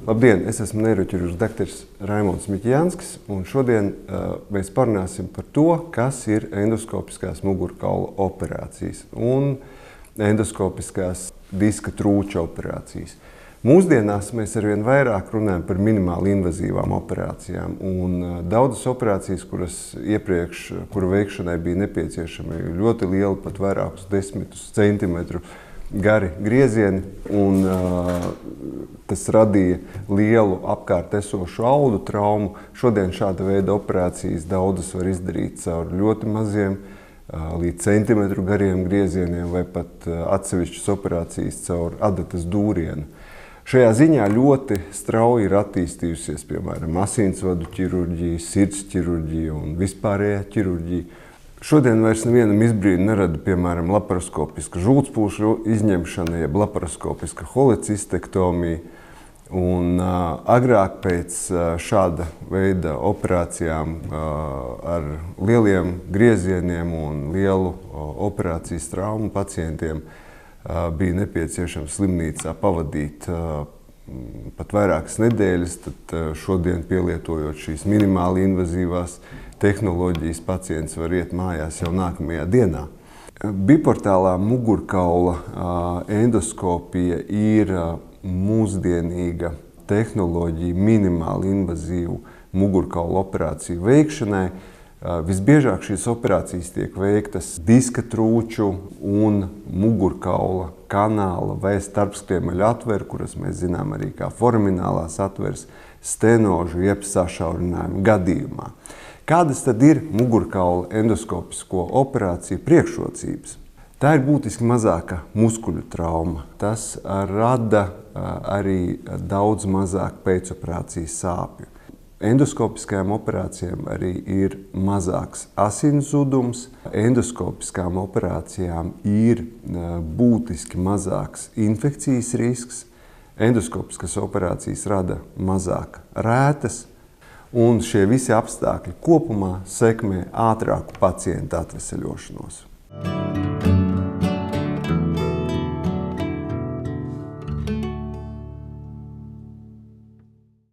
Labdien, es esmu neiroķirurgs doktors Raimonds Miķjanskis, un šodien mēs parunāsim par to, kas ir endoskopiskās mugurkaula operācijas un endoskopiskās diska trūča operācijas. Mūsdienās mēs arvien vairāk runājam par minimāli invazīvām operācijām, un daudzas operācijas, kuru veikšanai bija nepieciešami ļoti lieli, pat vairākus desmitus centimetru gari griezieni, un tas radīja lielu apkārt esošu audu traumu. Šodien šāda veida operācijas daudzas var izdarīt caur ļoti maziem, līdz centimetru gariem griezieniem, vai pat atsevišķas operācijas caur adatas dūrienu. Šajā ziņā ļoti strauji ir attīstījusies, piemēram, asinsvadu ķirurģija, sirds ķirurģija un vispārējā ķirurģija. Šodien vairs nevienam izbrīnu nerada, piemēram, laparoskopiska žultspūšu izņemšana, jeb laparoskopiska holecistektomija. Un agrāk pēc šāda veida operācijām ar lieliem griezieniem un lielu operācijas traumu pacientiem bija nepieciešams slimnīcā pavadīt pat vairākas nedēļas, tad šodien pielietojot šīs minimāli invazīvās tehnoloģijas, pacients var iet mājās jau nākamajā dienā. Biportālā mugurkaula endoskopija ir mūsdienīga tehnoloģija minimāli invazīvu mugurkaula operāciju veikšanai. Visbiežāk šīs operācijas tiek veiktas diska trūču un mugurkaula kanāla vai starpskriemeļu atveru, kuras mēs zinām arī kā foraminālās atveres, stenožu jeb sašaurinājumu gadījumā. Kādas tad ir mugurkaula endoskopisko operāciju priekšrocības? Tā ir būtiski mazāka muskuļu trauma. Tas rada arī daudz mazāk pēcoperācijas sāpju. Endoskopiskajām operācijām arī ir mazāks asinszudums. Endoskopiskām operācijām ir būtiski mazāks infekcijas risks. Endoskopiskas operācijas rada mazāk rētas. Un šie visi apstākļi kopumā sekmē ātrāku pacienta atveseļošanos.